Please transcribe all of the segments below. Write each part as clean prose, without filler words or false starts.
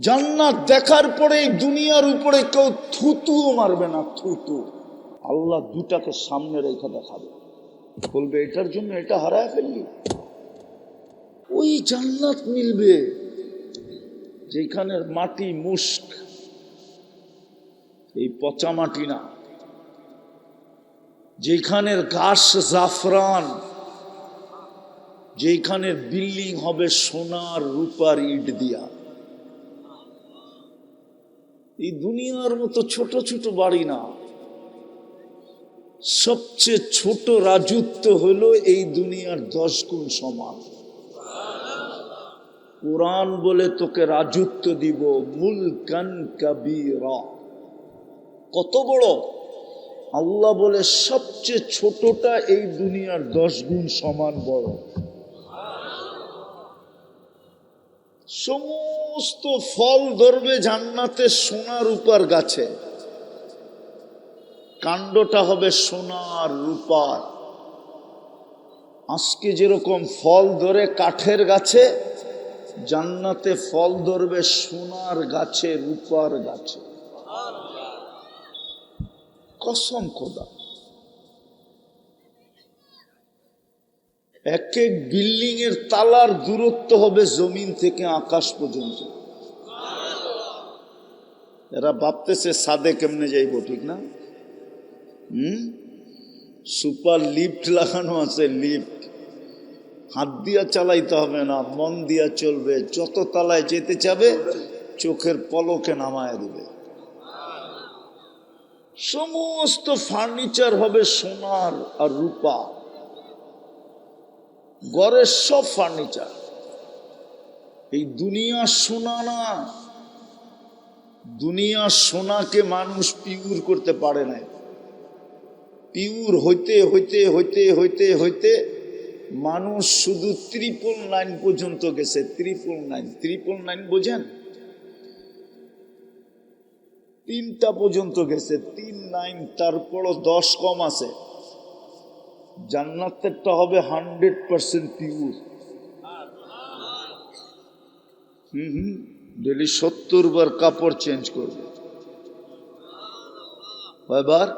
জান্নাত দেখার পরে দুনিয়ার উপরে কেউ থুতুও মারবে না, থুতু। আল্লাহ দুটাকে সামনে রেখে দেখাবে, বলবে এটার জন্য এটা হারায় ফেললি। ওই জান্নাত মিলবে যেখানের মাটি মুস্ক, এই পচা মাটি না, যেখানের ঘাস জাফরান, যেখানের বিল্ডিং হবে সোনার রূপার ইট দিয়া। এই দুনিয়ার মতো ছোট ছোট বাড়ি না, সবচেয়ে ছোট রাজত্ব হলো এই দুনিয়ার 10 গুণ সমান। কুরআন বলে তোকে রাজত্ব দিব, মুলকান কাবীরা। কত বড়? আল্লাহ বলে সবচেয়ে ছোটটা এই দুনিয়ার 10 গুণ সমান বড়। সমস্ত ফল ধরবে জান্নাতে সোনার রূপার গাছে, কাণ্ডটা হবে সোনার রূপার। আজকে যেরকম ফল ধরে কাঠের গাছে, জান্নাতে ফল ধরবে সোনার গাছে, রূপার গাছে। কসম খোদা। এক এক বিল্ডিং এর তালার দূরত্ব হবে জমিন থেকে আকাশ পর্যন্ত। এরা ভাবতেছে ছাদে কেমনে যাইব, ঠিক না? সুপার লিফট লাগানো আছে, লিফট হাত দিয়া চালাইতে হবে না, মন দিয়া চলবে। যত তলায় যেতে চাবে চোখের পলকে নামায় দিবে। সমস্ত ফার্নিচার হবে সোনার আর রূপা, ঘরের সব ফার্নিচার। এই দুনিয়া সোনা না, দুনিয়া সোনাকে মানুষ পিওর করতে পারে না। পিওর হইতে হইতে হইতে হইতে হইতে মানুষ শুধু 999 পর্যন্ত গেছে। 999 বোঝেন? 3টা পর্যন্ত গেছে, 39। তারপরও 10 কম আছে। জান্নাতেরটা হবে 100% পিওর। ডেলি 70 বার কাপড় চেঞ্জ করবে। কয়বার?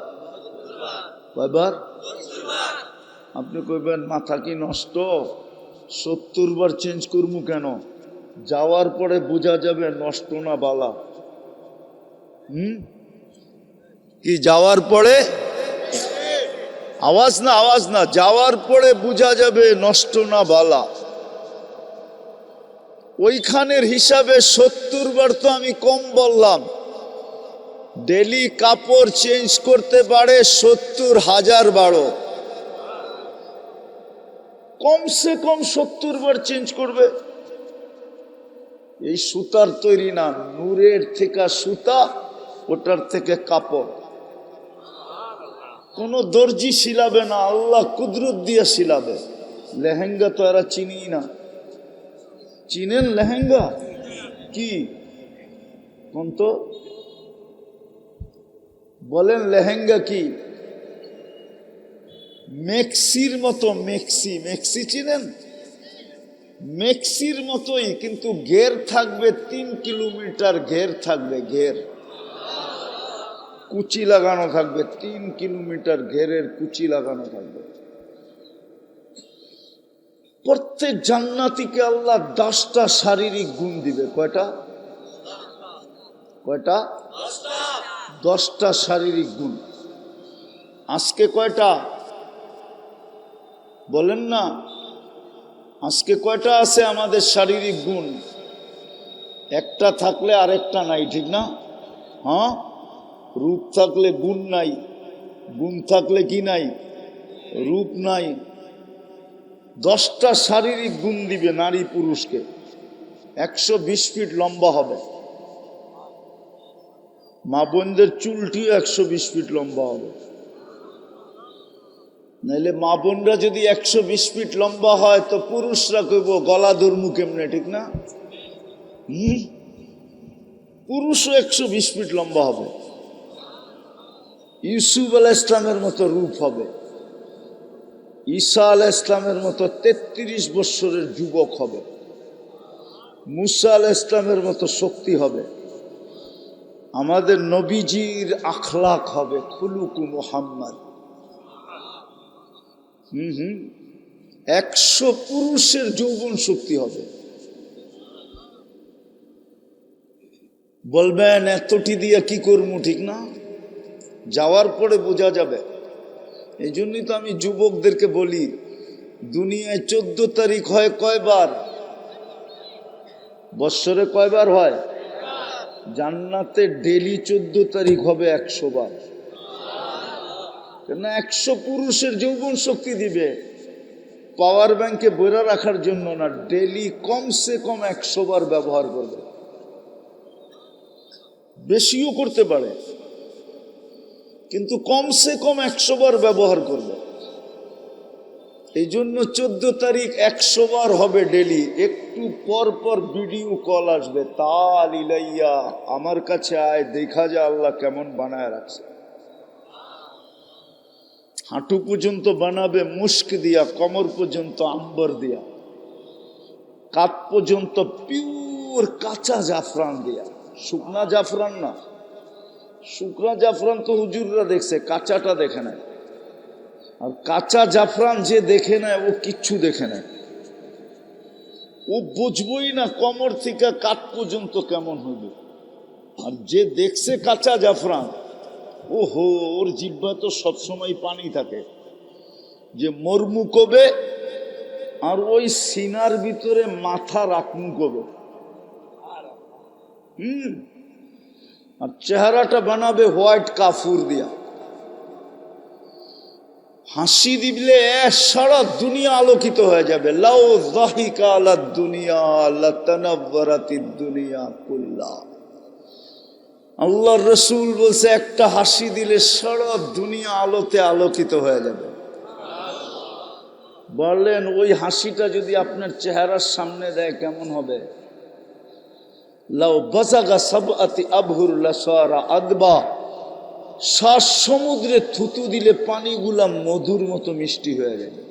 আপনি কইবেন মাথা কি নষ্ট, 70 বার চেঞ্জ করবো কেন? যাওয়ার পরে বোঝা যাবে নষ্ট না বালা। কি যাওয়ার পরে? আওয়াজ না, যাওয়ার পরে বোঝা যাবে নষ্ট না বালা। ওইখানের হিসাবে 70 বার তো আমি কম বললাম। ডেলি কাপড় চেঞ্জ করতে পারে 70,000 বারো, কমসে কম 70 বার চেঞ্জ করবে। এই সুতার তৈরি না, নূরের থেকে সুতা, ওটার থেকে কাপড়। কোন দর্জি সিলাবে না, আল্লাহ কুদরত দিয়ে সিলাবে। লেহেঙ্গা তো এরা চিনি না। চিনেন লেহেঙ্গা কি? কোন তো বলেন লেহেঙ্গা কি? মেক্সির মতো, মেক্সি চিনেন? মেক্সির মতোই, কিন্তু ঘের থাকবে 3 কিলোমিটার ঘের থাকবে, ঘের কুচি লাগানো থাকবে, 3 কিলোমিটার ঘেরের কুচি লাগানো থাকবে। প্রত্যেক জান্নাতীকে আল্লাহ 10টা শারীরিক গুণ দিবে। কয়টা? 10টা শারীরিক গুণ। আজকে কয়টা বলেন না? আজকে কয়টা আছে আমাদের শারীরিক গুণ? একটা থাকলে আরেকটা নাই, ঠিক না? হ্যাঁ, রূপ থাকলে গুণ নাই, গুণ থাকলে কি নাই? রূপ নাই। 10টা শারীরিক গুণ দিবে নারী পুরুষকে। 120 ফিট লম্বা হবে, মা বোনদের চুলটিও 120 ফিট লম্বা হবে। নাইলে মা বোনরা যদি 120 ফিট লম্বা হয় তো পুরুষরা কইব গলা ধর্মু কেমনে, ঠিক না? পুরুষও 120 ফিট লম্বা হবে। ইউসুফ আলাইহিস ইসলামের মতো রূপ হবে। ঈসা আলাইহিস ইসলামের মতো 33 বৎসরের যুবক হবে। মুসা আলাইহিস সালামের মতো শক্তি হবে, আমাদের নবীজির আখলাক হবে খুলুকু মুহাম্মদ। 100 পুরুষের যৌবন শক্তি হবে। বলবেন এতটি দিয়ে কি করবো, ঠিক না? যাওয়ার পরে বোঝা যাবে। এই জন্যই তো আমি যুবকদেরকে বলি, দুনিয়ায় 14 তারিখ হয় কয়বার? বৎসরে কয়বার হয়? জান্নাতে ডেলি 14 তারিখ হবে 100 বার। কেন? 100 পুরুষের যৌবন শক্তি দিবে, পাওয়ার ব্যাংকে বইরা রাখার জন্য না, ডেলি কমসে কম 100 বার ব্যবহার করবে। বেশিও করতে পারে, কিন্তু কমসে কম 100 বার ব্যবহার করবে। এই জন্য 14 তারিখ 100 বার হবে ডেলি। একটু পর পর ভিডিও কল আসবে, তাল ইলাইয়া, আমার কাছে আয়, দেখা যা আল্লাহ কেমন বানায় রাখছে। হাঁটু পর্যন্ত বানাবে মুস্ক দিয়া, কমর পর্যন্ত আম্বর দিয়া, কাপ পর্যন্ত পিওর কাঁচা জাফরান দিয়া। শুকনা জাফরান না, শুকনা জাফরান তো হুজুররা দেখছে, কাঁচাটা দেখে নেয়। আর কাঁচা জাফরান যে দেখে নেয় ও কিচ্ছু দেখে নেয়, ও বুঝবই না কমর থেকে কাঠ পর্যন্ত কেমন হইবে। আর যে দেখছে কাঁচা জাফরান, ও হো, ওর জিহ্বা তো সবসময় পানি থাকে, যে মরমু কবে আর ওই সিনার ভিতরে মাথা রাখমু কবে। আর চেহারাটা বানাবে হোয়াইট কাফুর দিয়া। হাসি দিলে সারা দুনিয়া আলোকিত হয়ে যাবে। লাউ যাহিকা আলাদ দুনিয়া লাতানাওয়ারাতিদ দুনিয়া কুল্লা। আল্লাহর রাসূল বলছে, একটা হাসি দিলে সারা দুনিয়া আলোতে আলোকিত হয়ে যাবে। বললেন ওই হাসিটা যদি আপনার চেহারার সামনে দেয় কেমন হবে? লাউ বাযাগা সাবআতি আবহুর লাসারা আদবা। 7 সমুদ্রে থুতু দিলে পানিগুলা মধুর মতো মিষ্টি হয়ে যাবে।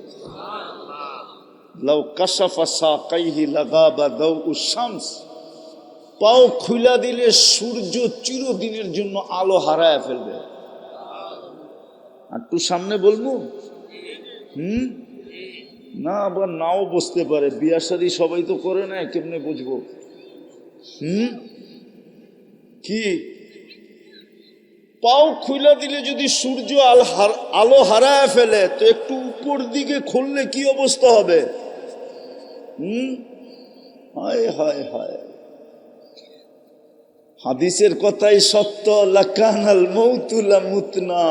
লাউ কাশাফা সাকাইহি লাগাবা দাউউশ শামস। পাও খুলা দিলে সূর্য চিরদিনের জন্য আলো হারায় ফেলবে। আর একটু সামনে বলবো? না, আবার নাও বুঝতে পারে, বিয়া শাদী সবাই তো করে না, কেমনে বুঝবো? কি পাও খুলে দিলে যদি সূর্য আলো হারায় ফেলে, তো একটু উপর দিকে খুললে কি অবস্থা হবে? হায় হায় হায়, হাদিসের কথাই সত্য। লাকানাল মাউতু লামুতনা।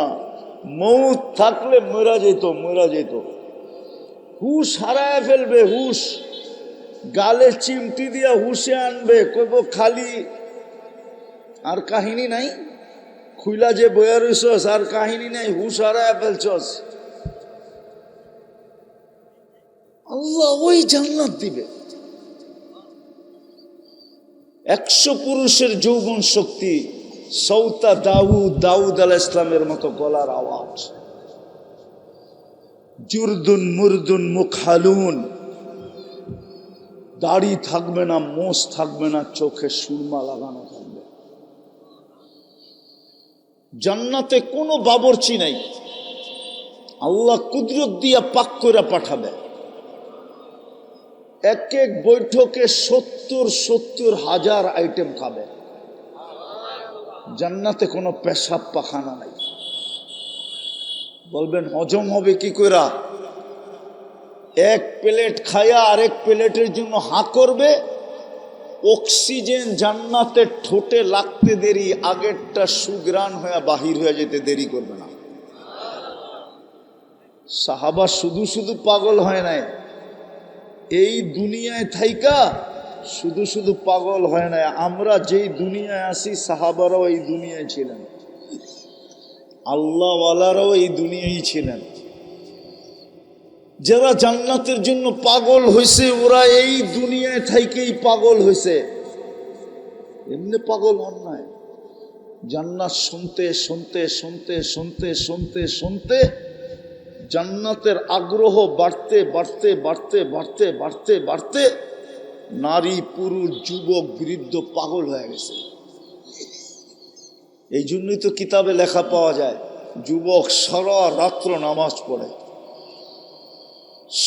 মৌত থাকলে মরা যেত, মরা যেত। হুশ হারায় ফেলবে, হুশ গালে চিমটি দিয়া হুশে আনবে, কইব খালি আর কাহিনী নাই, খুইলা যে বইয়া রইছস আর কাহিনী নাই, হুশ হারায় ফেলছস। আল্লাহ ওই জান্নাত দিবে। 100 পুরুষের যৌবন শক্তি, সৌতা দাউদ আলাইহিস সালামের মতো গলার আওয়াজ, জুরদুন মুরদুন মুখালুন, দাড়ি থাকবে না, মোষ থাকবে না, চোখে সুরমা লাগানো থাকবে। জান্নাতে কোনো বাবরচি নাই, আল্লাহ কুদরত দিয়া পাক করে পাঠাবে। এক এক বৈঠকে 70 হাজার আইটেম খাবে। জান্নাতে কোনো পেশাব পাখানা নাই। বলবেন হজম হবে কি কইরা? এক প্লেট খায়া আরেক প্লেটের জন্য হাঁ করবে। অক্সিজেন জান্নাতের ঠোঁটে লাগতে দেরি, আগেরটা সুগ্রাণ হয়ে বাহির হয়ে যেতে দেরি করবে না। সাহাবা শুধু শুধু পাগল হয় নাই, এই দুনিয়ায় থাইকা শুধু শুধু পাগল হয় নাই। আমরা যেই দুনিয়ায় আছি, সাহাবারাও এই দুনিয়ায় ছিলেন, আল্লাহওয়ালারাও এই দুনিয়ায় ছিলেন। যারা জান্নাতের জন্য পাগল হয়েছে, ওরা এই দুনিয়ায় থাইকেই পাগল হয়েছে, এমনি পাগল হন নাই। জান্নাত শুনতে শুনতে শুনতে শুনতে শুনতে শুনতে জান্নাতের আগ্রহ বাড়তে বাড়তে বাড়তে বাড়তে বাড়তে বাড়তে নারী পুরুষ যুবক বৃদ্ধ পাগল হয়ে গেছে। এই জন্যই তো কিতাবে লেখা পাওয়া যায়, যুবক সারা রাত্র নামাজ পড়ে,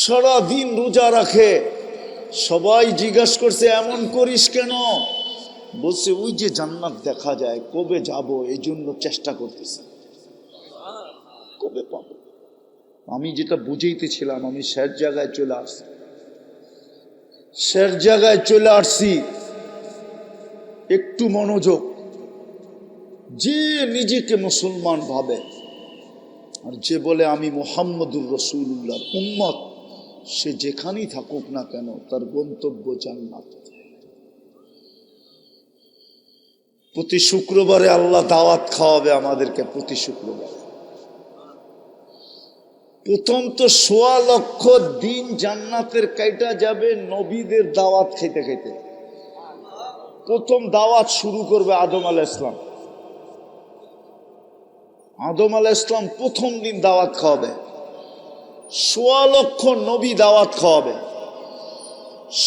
সারা দিন রোজা রাখে। সবাই জিজ্ঞাসা করছে এমন করিস কেন? বলছে ওই যে জান্নাত দেখা যায়, কবে যাব এই জন্য চেষ্টা করতেছি, কবে পাবো। আমি যেটা বুঝাইতেছিলাম, আমি শেষ জায়গায় চলে আসছি, শেষ জায়গায় চলে আসছি। একটু মনোযোগ। যে নিজেকে মুসলমান ভাবে আর যে বলে আমি মুহাম্মদুর রাসূলুল্লাহর উম্মত, সে যেখানেই থাকুক না কেন তার গন্তব্য জান্নাত। প্রতি শুক্রবারে আল্লাহ দাওয়াত খাওয়াবে আমাদেরকে, প্রতি শুক্রবারে। প্রথম তো ১৬ লক্ষ দিন জান্নাতের কাইটা যাবে নবীদের দাওয়াত খাইতে খাইতে। প্রথম দাওয়াত শুরু করবে আদম আলাইহিস সালাম। আদম আলাইহিস সালাম প্রথম দিন দাওয়াত খাওয়াবে, ১৬ লক্ষ নবী দাওয়াত খাওয়াবে,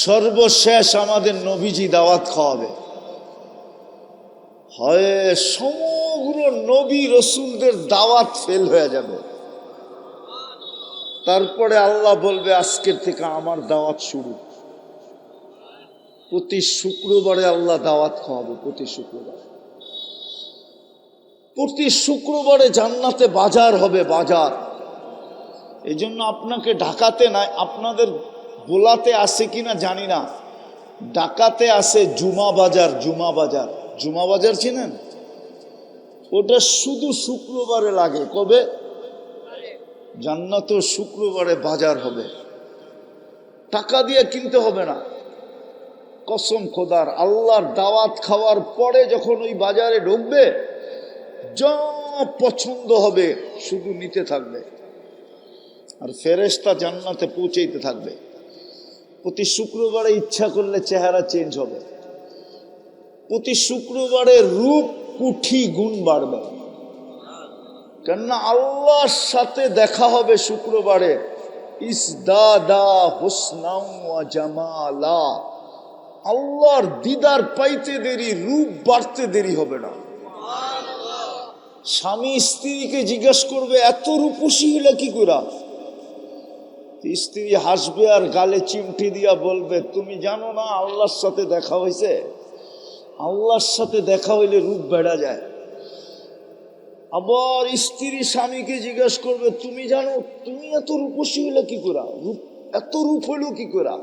সর্বশেষ আমাদের নবীজি দাওয়াত খাওয়াবে। হয় সমগ্র নবী রসুলদের দাওয়াত ফেল হয়ে যাবে। তারপরে আল্লাহ বলবে আজকের থেকে আমার দাওয়াত শুরু। প্রতি শুক্রবারে আল্লাহ দাওয়াত খাওয়াবে, প্রতি শুক্রবারে। প্রতি শুক্রবারে জান্নাতে বাজার হবে, বাজার। এই জন্য আপনাকে ঢাকাতে নাই, আপনাদের বোলাতে আছে কিনা জানি না, ঢাকাতে আছে জুমা বাজার। জুমা বাজার, জুমা বাজার চিনেন? ওটা শুধু শুক্রবারে লাগে। কবে? জান্নাত শুক্রবারে বাজার হবে, টাকা দিয়ে কিনতে হবে না। কসম খোদার, আল্লাহর দাওয়াত খাওয়ার পরে যখন ওই বাজারে ঢুকবে, যা পছন্দ হবে শুধু নিতে থাকবে, আর ফেরেশতা জান্নাতে পৌঁছাইতে থাকবে। প্রতি শুক্রবারে ইচ্ছা করলে চেহারা চেঞ্জ হবে, প্রতি শুক্রবারে রূপ কুঠি গুণ বাড়বে। কেননা আল্লাহর সাথে দেখা হবে শুক্রবারে। ইসদাদা হুসনাও ওয়া জামালা, আল্লাহর দিদার পাইতে দেরি, রূপ বাড়তে দেরি হবে না। স্বামী স্ত্রীকে জিজ্ঞাসা করবে এত রূপসী হইলা কি করে? স্ত্রী হাসবে আর গালে চিমটি দিয়া বলবে তুমি জানো না আল্লাহর সাথে দেখা হয়েছে? আল্লাহর সাথে দেখা হইলে রূপ বেড়া যায়। আবার স্ত্রী স্বামীকে জিজ্ঞাসা করবে তুমি জানো তুমি এত রূপসী হইলা কি করে, এত রূপ হইল কি করে?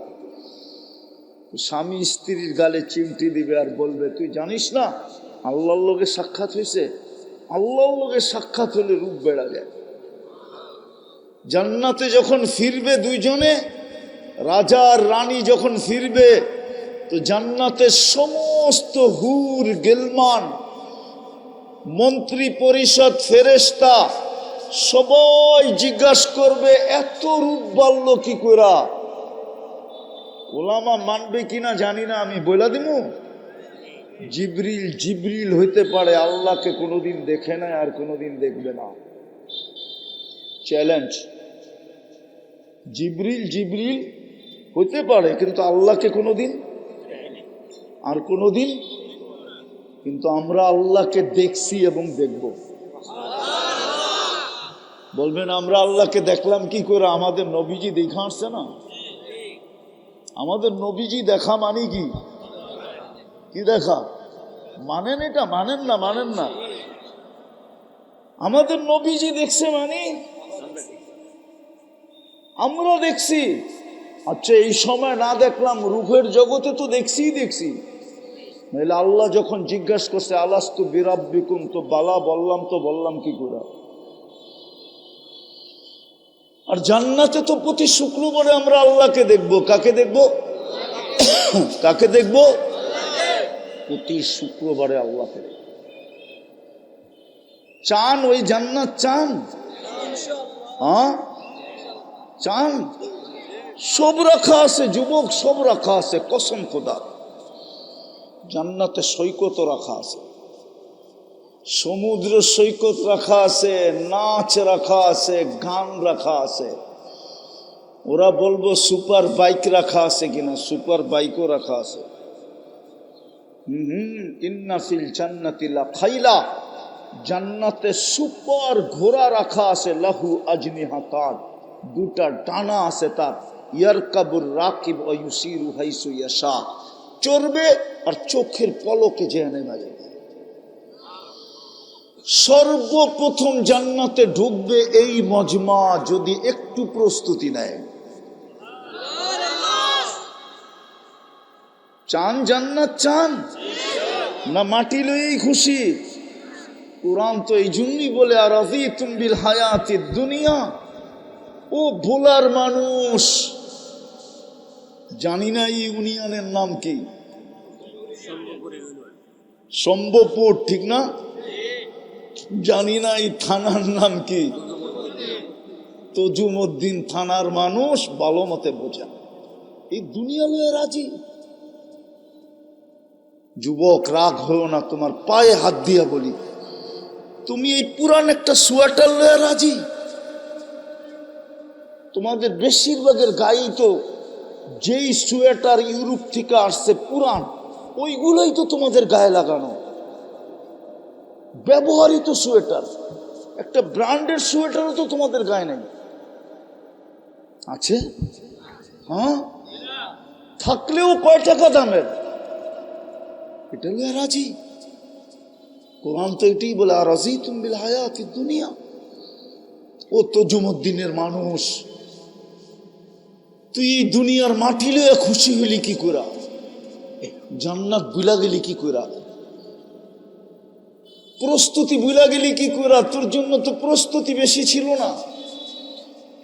স্বামী স্ত্রীর গালে চিমটি দিবে আর বলবে তুই জানিস না আল্লাহর লগে সাক্ষাৎ হয়েছে? আল্লাহর লগে সাক্ষাৎ হলে রূপ বেড়া যায়। জান্নাতে যখন ফিরবে দুইজনে, রাজা আর রানী যখন ফিরবে, তো জান্নাতের সমস্ত হুর গেলমান, মন্ত্রী পরিষদ, ফেরেশতা সবাই জিজ্ঞাসা করবে এত রূপ বাড়ল কি করে? ওলামা মানবে কিনা জানি না, আমি বলে দিব। জিবরিল হইতে পারে আল্লাহকে কোনোদিন দেখে নাই আর কোনোদিন দেখবে না। চ্যালেঞ্জ। জিবরিল হইতে পারে কিন্তু আল্লাহকে কোনোদিন আর কোনোদিন, কিন্তু আমরা আল্লাহকে দেখছি এবং দেখব। বলবেন আমরা আল্লাহকে দেখলাম কি করে? আমাদের নবীজি দেখা আসছে না? আমাদের নবীজি দেখা মানে কি? কি দেখা মানেন? এটা মানেন না, মানেন না। আমাদের নবীজি দেখছে মানে আমরা দেখছি। আচ্ছা এই সময় না দেখলাম, রূহের জগতে তো দেখছি। নাহলে আল্লাহ যখন জিজ্ঞাসা করছে আলাস্তু বিরাব্বিকুম, তো বালা বললাম কি করে? আর জান্নাতে তো প্রতি শুক্রবারে আমরা আল্লাহকে দেখব। কাকে দেখব? কাকে দেখব? প্রতি শুক্রবারে আল্লাহকে দেখব। চান ওই জান্নাত? চান? হ্যাঁ চান? সব রাখা আছে যুবক, সব রাখা আছে। কসম খোদা, জান্নাতে সৈকত রাখা আছে, সমুদ্র সৈকত রাখা আছে, নাচ রাখা আছে, গান রাখা আছে। ওরা বলবো সুপার বাইক রাখা আছে কিনা, সুপার বাইকও রাখা আছে। ইন্না ফিল জান্নাতি লা খাইলা, জান্নাতে সুপার ঘোড়া রাখা আছে, লাহু আজনিহাতান, দুটা ডানা আছে তার, ইয়ারকাবুর রাকিব ওয়া ইউসিরু হাইসু ইয়াশা, চড়বে আর চোখের পলকে যেয়ে নেমে যাবে। সর্বপ্রথম জান্নাতে ঢুকবে এই মজমা যদি একটু প্রস্তুতি নেয়। চান জান্নাত চান না মাটি লইয়েই খুশি? কোরআন তো এই জন্যই বলে, আর রাযীতুম বিল হায়াতিদ দুনিয়া। ও ভোলার মানুষ, জানি না এই ইউনিয়নের নাম কি, সম্ভবপুর, ঠিক না? জানি না এই থানার নাম কি, তজুমউদ্দিন থানার মানুষ ভালো মতে বোঝা। এই দুনিয়া লয়ে রাজি। যুবক রাগ হয়েও না, তোমার পায়ে হাত দিয়া বলি, তুমি এই পুরান একটা সোয়েটার লয়ে রাজি? তোমাদের বেশিরভাগের গায়েই তো যেই সোয়েটার ইউরোপ থেকে আসছে পুরান, ওইগুলোই তো তোমাদের গায়ে লাগানো, ব্যবহৃত সোয়েটার। একটা ব্র্যান্ডের সোয়েটারও তো তোমাদের গায়ে নেই, আছে? হ্যাঁ, থাকলেও কয় টাকা দামের, এটা লয়ে রাজি? কোরআন তো এটাই বলে, আর রাযীতুম বিল হায়াতিদ দুনিয়া। ও তজুমউদ্দিনের মানুষ, তুই এই দুনিয়ার মাটি লয়ে খুশি হইলি কি করে? জান্নাত ভুলা গেলি কি করে? প্রস্তুতি ভুলা গেলি কি করে? তোর জন্য তো প্রস্তুতি বেশি ছিল না,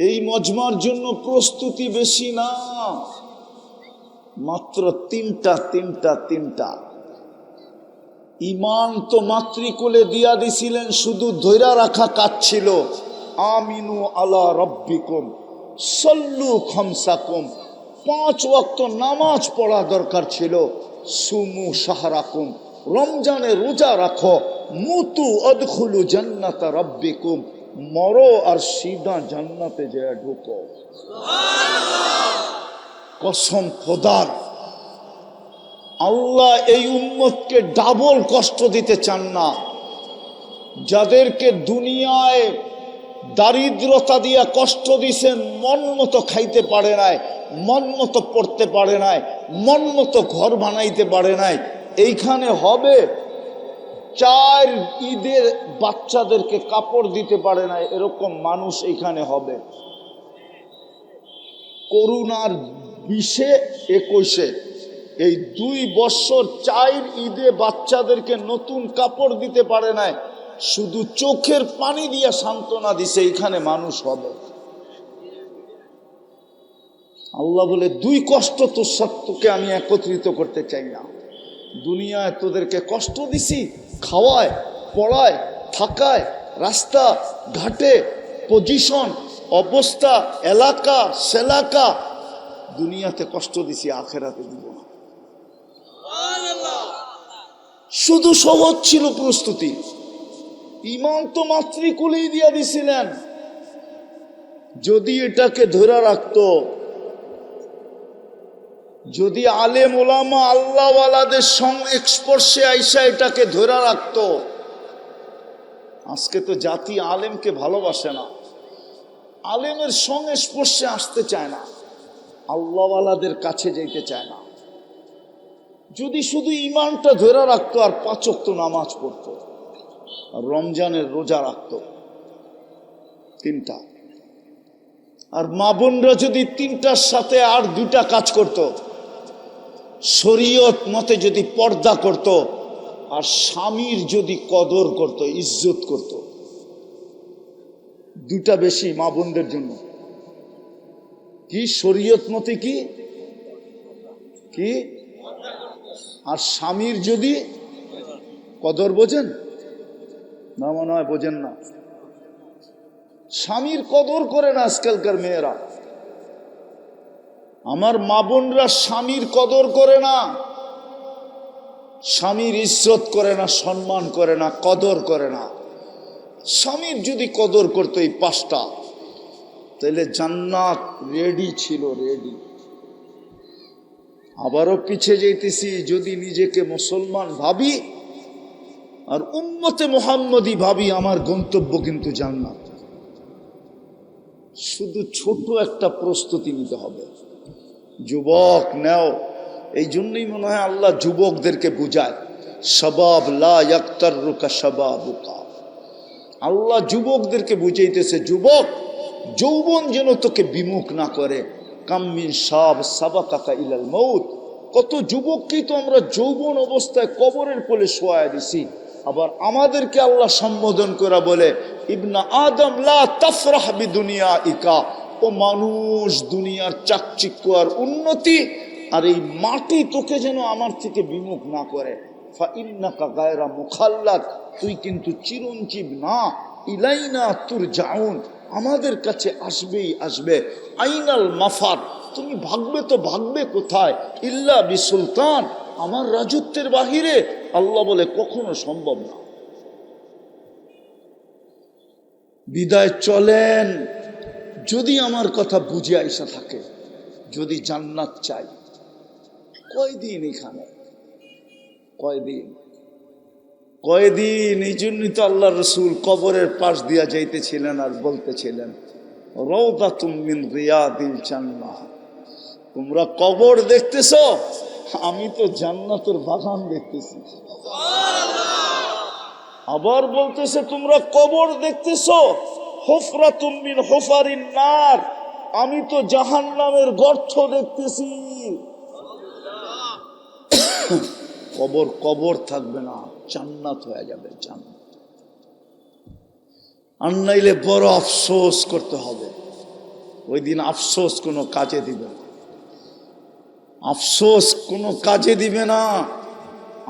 এই মজমার জন্য প্রস্তুতি বেশি না, মাত্র তিনটা। ইমান তো মাতৃকুলে দিয়া দিছিলেন, শুধু ধৈরা রাখা কাজ ছিল। আমিনু আলা রব্বিকুম সল্লু খামসাকুম, 5 ওয়াক্ত নামাজ পড়া দরকার ছিল। সুমু শাহরাকুম, রমজানে রোজা রাখো। মুতু আদখুলু জান্নাতা রব্বিকুম, মরো আর সিধা জান্নাতে যায় ঢুকো। কসম খোদার, আল্লাহ এই উম্মতকে ডাবল কষ্ট দিতে চান না। যাদেরকে দুনিয়ায় দারিদ্রতা দিয়া কষ্ট দিছেন, মন মতো খাইতে পারে নাই, মন মতো পড়তে পারে নাই, মন মতো ঘর বানাইতে পারে নাই, এইখানে হবে 4 ঈদের বাচ্চাদেরকে কাপড় দিতে পারে নাই, এরকম মানুষ এইখানে হবে। করোনার 20-21 এই 2 বছর 4 ঈদে বাচ্চাদেরকে নতুন কাপড় দিতে পারে নাই, শুধু চোখের পানি দিয়া সান্ত্বনা দিছে, এইখানে মানুষ হবে। আল্লাহ বলে, 2 কষ্ট তোর সাথে আমি একত্রিত করতে চাই না। দুনিয়ায় তোদেরকে কষ্ট দিছি, খাওয়ায়, পড়ায়, থাকায়, রাস্তা ঘাটে, পজিশন, অবস্থা, এলাকা সেলাকা, দুনিয়াতে কষ্ট দিছি, আখেরাতে দিব না। শুধু সহজ ছিল প্রস্তুতি। ইমান তো মাতৃকুলেই দিয়া দিছিলেন। যদি এটাকে ধরে রাখতো, যদি আলেম ওলামা আল্লাহওয়ালাদের সংস্পর্শে আইসা এটাকে ধরে রাখতো, আজকে তো জাতি আলেমকে ভালোবাসে না, আলেমের সংস্পর্শে আসতে চায় না, আল্লাহওয়ালাদের কাছে যেতে চায় না। যদি শুধু ইমানটা ধরে রাখতো আর 5 ওয়াক্ত নামাজ পড়তো আর রমজানের রোজা রাখতো, 3টা, আর মা বোনরা যদি 3টার সাথে আর 2টা কাজ করত, শরীয়ত মতে যদি পর্দা করত, আর স্বামীর যদি কদর করত, ইজ্জত করত, 2টা বেশি মা বোনদের জন্য। কি শরীয়ত মতে কি কি আর স্বামীর যদি কদর, বোঝেন না? মনে হয় বোঝেন না। স্বামীর কদর করে না আজকালকার মেয়েরা। আমার মা বোনরা স্বামীর কদর করে না, স্বামীর ইজ্জত করে না, সম্মান করে না, কদর করে না। স্বামীর যদি কদর করতো এই 5টা, তাহলে জান্নাত রেডি ছিল, রেডি। আবারও পিছে যাইতেছি, যদি নিজেকে মুসলমান ভাবি আর উম্মতে মুহাম্মদী ভাবি, আমার গন্তব্য কিন্তু জান্নাত। শুধু ছোট একটা প্রস্তুতি নিতে হবে। যুবক নেও, এই জন্যই মনে হয় আল্লাহ যুবকদেরকে বুঝায়, শাবাব লা ইয়াক্তাররুকা শাবাবুকা। আল্লাহ যুবকদেরকে বুঝাইতেছে, যুবক যৌবন যেন তোকে বিমুখ না করে। কাম্মিন শাব সাবাকাকা ইলাল মউত, কত যুবককেই তো আমরা যৌবন অবস্থায় কবরের কোলে শোয়ায় দিছি। আবার আমাদেরকে আল্লাহ সম্বোধন করে বলে, ইবনা আদম লা তাফরাহ বিদুনিয়াইকা, ও মানুষ, দুনিয়ার চাকচিক্য আর উন্নতি আর এই মাটি তোকে যেন আমার থেকে বিমুখ না করে। ফা ইন্নাকা গায়রা মুখাল্লাদ, তুই কিন্তু চিরঞ্জীব না। ইলাইনা তুরজাউন, আমাদের কাছে আসবেই আসবে। আইনাল মাফার, তুমি ভাগবে তো ভাগবে কোথায়? ইল্লা বিসুলতান, আমার রাজত্বের বাহিরে। আল্লাহ বলে কখনো সম্ভব না। বিদায় চলেন, যদি আমার কথা বুঝে আইসা থাকে, যদি জান্নাত চাই। কয়দিন এখানে, কয়দিন, কয়দিন? এই জন্যই তো আল্লাহ রসুল কবরের পাশ দিয়া যাইতেছিলেন আর বলতেছিলেন, রাউদাতুম মিন রিয়াদিল জান্নাহ। তোমরা কবর দেখতেছ, আমি তো জান্নাতের বাগান দেখতেছি। আবার বলতেছে, তোমরা কবর দেখতেছ, হুফরাতুম মিন হুফারিন নার, আমি তো জাহান্নামের গর্ত দেখতেছি। কবর কবর থাকবে না, জান্নাত হয়ে যাবে, জান্নাত। আর নাইলে বড় আফসোস করতে হবে। ওই দিন আফসোস কোনো কাজে দিবে না, আফসোস কোনো কাজে দিবে না।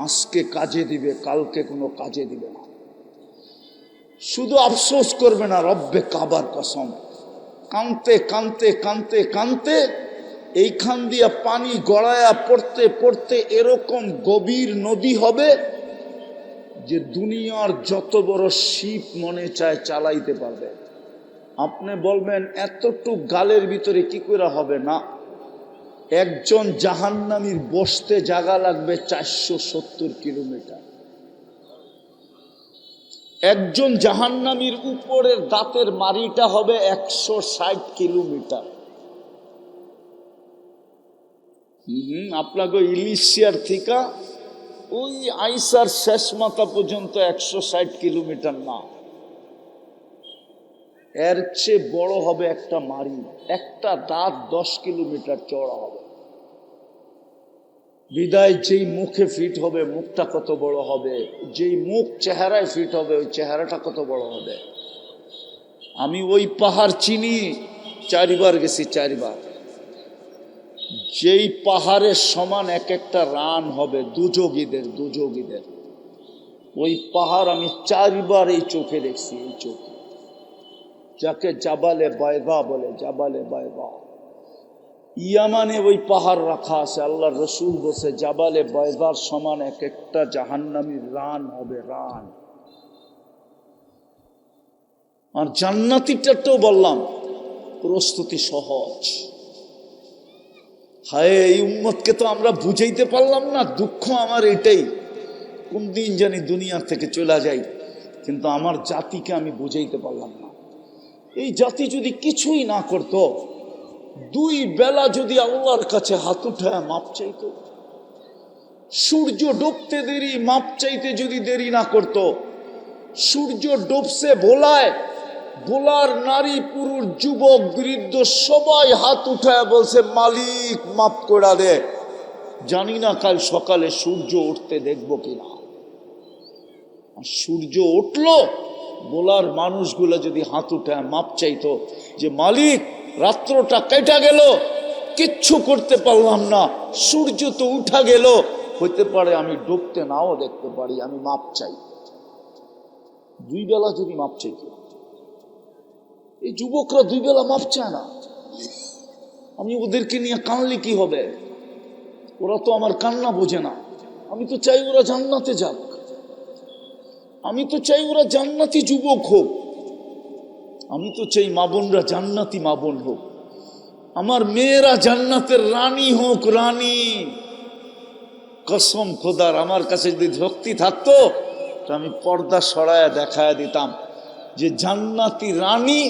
আজকে কাজে দিবে, কালকে কোনো কাজে দিবে না। শুধু আফসোস করবে না, রব্বে কাবার কসম, কানতে কানতে কানতে কানতে এইখান দিয়া পানি গড়ায়া পড়তে পড়তে এরকম গভীর নদী হবে যে দুনিয়ার যত বড় শিপ মনে চায় চালাইতে পারবে। আপনি বলবেন এতটুক গালের ভিতরে কি করে হবে? না, একজন জাহান্নামীর বসতে জায়গা লাগবে 470 কিলোমিটার। একজন জাহান্নামীর উপরের দাঁতের মারিটা হবে 160 কিলোমিটার। আপনাকে ইলিশিয়ার থিকা ওই আইসার শেষ মাথা পর্যন্ত 160 কিলোমিটার না, এর চেয়ে বড় হবে একটা মারি। একটা দাঁত 10 কিলোমিটার চওড়া হবে। বিদায় যেই মুখে ফিট হবে, মুখটা কত বড় হবে। যেই মুখ চেহারায় ফিট হবে, ওই চেহারাটা কত বড় হবে। আমি ওই পাহাড় চিনি, 4 বার গেছি, 4 বার। যেই পাহাড়ের সমান এক একটা রান হবে দুযোগীদের, দুযোগীদের। ওই পাহাড় আমি 4 বার এই চোখে দেখছি, এই চোখে, যাকে জাবালে বায়দা বলে, জাবালে বায়দা। ইয়ামানে ওই পাহাড় রাখা আছে। আল্লাহর রসুল বসে, জাবালে বায়দার সমান এক একটা জাহান্নামীর রান হবে, রান। আর জান্নাতীটাও বললাম প্রস্তুতি সহজ। হায়, এই উম্মতকে তো আমরা বুঝাইতে পারলাম না। দুঃখ আমার এটাই, কোন দিন জানি দুনিয়ার থেকে চলে যাই, কিন্তু আমার জাতিকে আমি বুঝাইতে পারলাম না। এই জাতি যদি কিছুই না করত, 2 বেলা যদি আল্লাহর কাছে হাত উঠায় মাপ চাইতো, সূর্য ডুবতে দেরি মাপ চাইতে যদি দেরি না করত, সূর্য ডুবছে ভোলায়, ভোলার নারী পুরুষ যুবক বৃদ্ধ সবাই হাত উঠায় বলছে, মালিক মাপ করে দে। জানি না কাল সকালে সূর্য উঠতে দেখবো কিনা। আর সূর্য উঠলো, ভোলার মানুষগুলো যদি হাত উঠায় মাপ চাইতো যে মালিক রাত্রটা কেটে গেল, কিচ্ছু করতে পারলাম না, সূর্য তো উঠা গেল, হইতে পারে আমি ডুবতে নাও দেখতে পারি, আমি মাপ চাই। 2 বেলা যদি মাপ চাইতো, এই যুবকরা 2 বেলা মাপ চায় না। আমি ওদেরকে নিয়ে কানলে কি হবে? ওরা তো আমার কান্না বোঝে না। আমি তো চাই ওরা জান্নাতে যাক, আমি তো চাই ওরা জান্নাতি যুবক হোক। আমি তো চাই মা বোনরা জান্নাতি মা বোন হোক, আমার মেয়েরা জান্নাতের রানী হোক, রানী। কসম খোদার, আমার কাছে যদি শক্তি থাকতো তো আমি পর্দা সরায়া দেখায় দিতাম যে জান্নাতি রানী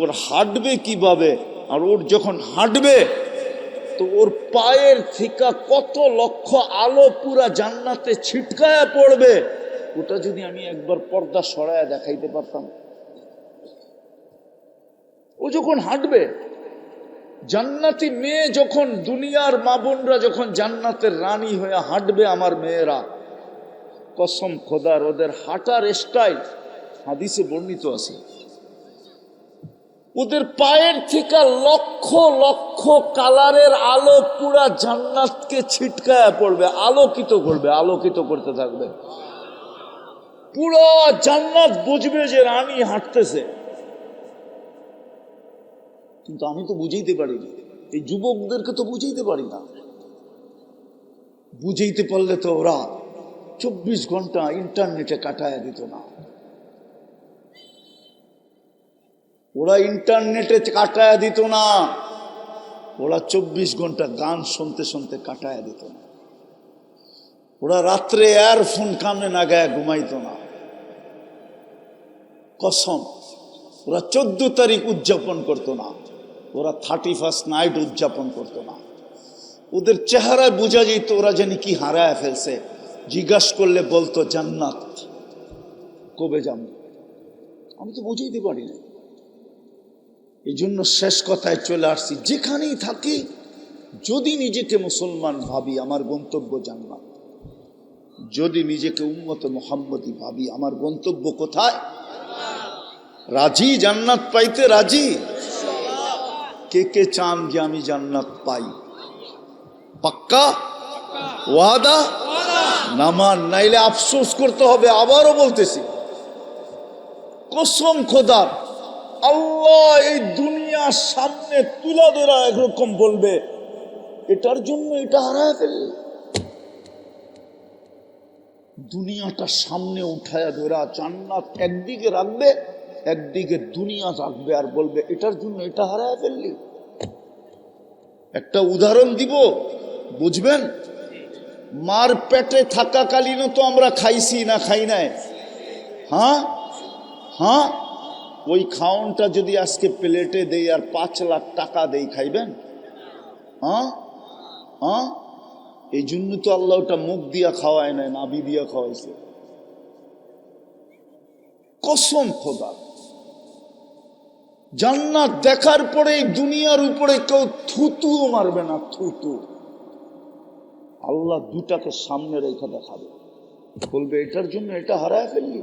ওর হাঁটবে কিভাবে, আর ওর যখন হাঁটবে তো ওর পায়ের থেকে কত লক্ষ আলো পুরা জান্নাতে ছিটকায়া পড়বে, ওটা যদি আমি একবার পর্দা সরায়া দেখাইতে পারতাম। ও যখন হাঁটবে, জান্নাতি মেয়ে যখন, দুনিয়ার মা বোনরা যখন জান্নাতের রানী হয়ে হাঁটবে, আমার মেয়েরা, কসম খোদার ওদের হাঁটার স্টাইল হাদিসে বর্ণিত আছে, ওদের পায়ের থেকে লক্ষ লক্ষ কালারের আলো পুরা জান্নাতকে ছিটকায়া পড়বে, আলোকিত করবে, আলোকিত করতে থাকবে। পুরো জান্নাত বুঝবে যে রানী হাঁটতেছে। কিন্তু আমি তো বুঝাইতে পারি না, এই যুবকদেরকে তো বুঝাইতে পারি না। বুঝাইতে পারলে তো ওরা 24 ঘন্টা ইন্টারনেটে কাটায় দিত না, ওরা ইন্টারনেটে কাটায় দিত না, ওরা 24 ঘন্টা গান শুনতে শুনতে কাটায় দিত না, ওরা রাত্রে এয়ারফোন কানে না গায়ে ঘুমাইতো না। কসম, ওরা 14 তারিখ উদযাপন করতো না, ওরা 31st নাইট উদযাপন করতো না। ওদের চেহারায় বোঝা যেত ওরা জানি কি হারায় ফেলছে। জিজ্ঞাসা করলে বলতো জান্নাত কবে যাব। আমি তো বুঝাইতে পারি না। এই জন্য শেষ কথায় চলে আসছি, যেখানেই থাকি যদি নিজেকে মুসলমান ভাবি, আমার গন্তব্য জান্নাত। যদি নিজেকে উম্মতে মুহাম্মদী ভাবি, আমার গন্তব্য কোথায়? রাজি জান্নাত পাইতে? রাজি? কে কে চান যে আমি জান্নাত পাই? পাক্কা ওয়াদা? নামান, নাইলে আফসোস করতে হবে। আবারও বলতেছি, কসম খোদার, আল্লাহ এই দুনিয়ার সামনে তুলা ধরা একরকম বলবে, এটার জন্য এটা হারায় ফেললে। দুনিয়াটা সামনে উঠায়া ধরা জান্নাত একদিকে রাখবে, একদিকে দুনিয়া রাখবে, আর বলবে এটার জন্য এটা হারায় ফেললি। একটা উদাহরণ দিব, বুঝবেন। মার পেটে থাকাকালীনও তো আমরা খাইছি না খাই নাই? হ্যাঁ হ্যাঁ, ওই খাওনটা যদি আজকে প্লেটে দেই আর 5 লাখ টাকা দেই, খাইবেন? হ্যাঁ হ্যাঁ, এই জন্য তো আল্লাহ ওটা মুখ দিয়া খাওয়ায় নাই, নাভি দিয়া খাওয়াইছে। কসম খোদা, জান্নাত দেখার পরে এই দুনিয়ার উপরে কেউ থুতুও মারবে না, থুতু। আল্লাহ দুটাকে সামনে রেখে দেখাবে, বলবে এটার জন্য এটা হারায় ফেললি।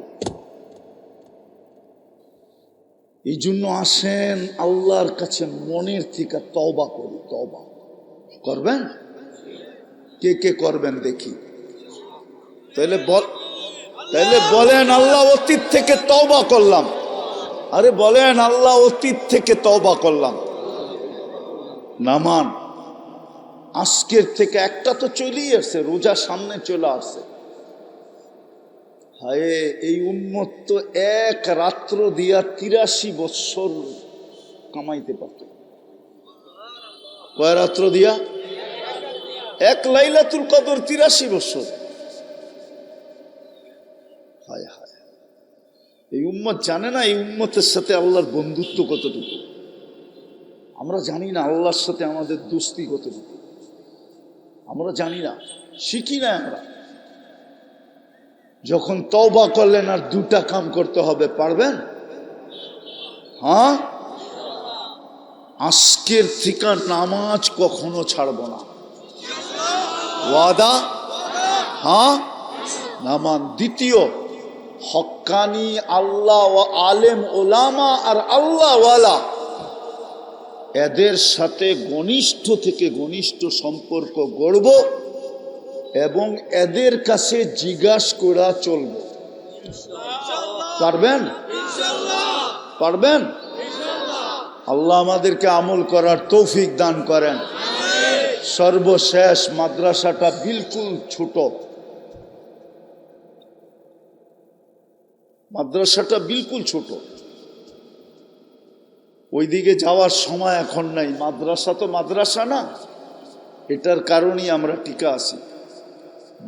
এই জন্য আসেন আল্লাহর কাছে মনের থেকে তওবা করি। তওবা করবেন? কে কে করবেন দেখি? তাহলে বলেন আল্লাহ অতীত থেকে তওবা করলাম। আরে বলেন আল্লাহ অতীত থেকে তওবা করলাম। নামান, আজকের থেকে একটা তো চলেই আসছে, রোজা সামনে চলে আসছে। হায়, এই উম্মত তো এক রাত্র দিয়া 83 বৎসর কামাইতে পারত। কয় রাত্র দিয়া? এক লাইলাতুল কদর 83 বৎসর। হায় হায়, এই উম্মত জানে না এই উম্মতের সাথে আল্লাহর বন্ধুত্ব কতটুকু। আমরা জানি না আল্লাহর সাথে আমাদের দোস্তি কতটুকু, আমরা জানি না, শিখি না আমরা। যখন তওবা করলেন আর 2টা কাম করতে হবে, পারবেন? হ্যাঁ, আজকের থেকে নামাজ কখনো ছাড়ব না, ওয়াদা? হ্যাঁ, নামান। দ্বিতীয়, হক্কানি আল্লাহ ও আলেম ওলামা আর আল্লাহ ওয়ালা, এদের সাথে ঘনিষ্ঠ থেকে ঘনিষ্ঠ সম্পর্ক গড়ব এবং এদের কাছে জিজ্ঞাসা করা চলবে। পারবেন? পারবেন? আল্লাহ আমাদেরকে আমল করার তৌফিক দান করেন। সর্বশেষ, মাদ্রাসাটা বিলকুল ছোট, মাদ্রাসাটা বিলকুল ছোট। ওইদিকে যাওয়ার সময় এখন নাই। মাদ্রাসা তো মাদ্রাসা না, এটার কারণেই আমরা টিকা আছি।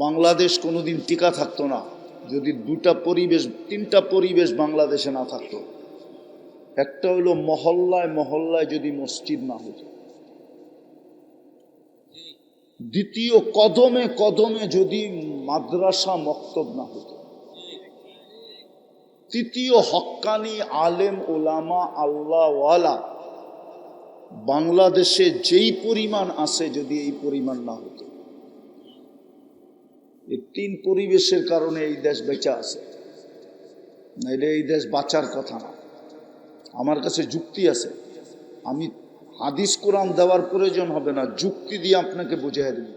বাংলাদেশ কোনোদিন টিকা থাকতো না যদি তিনটা পরিবেশ বাংলাদেশে না থাকতো। একটা হলো মহল্লায় মহল্লায় যদি মসজিদ না হতো, দ্বিতীয় কদমে কদমে যদি মাদ্রাসা মক্তব না হতো, তৃতীয় হক্কানি আলেম ওলামা আল্লাহওয়ালা বাংলাদেশে যেই পরিমাণ আছে যদি এই পরিমাণ না হতো। এই তিন পরিবেশের কারণে এই দেশ বেঁচে আছে, নাইলে এই দেশ বাঁচার কথা না। আমার কাছে যুক্তি আছে, আমি হাদিস কোরআন দেওয়ার প্রয়োজন হবে না, যুক্তি দিয়ে আপনাকে বুঝিয়ে দেব।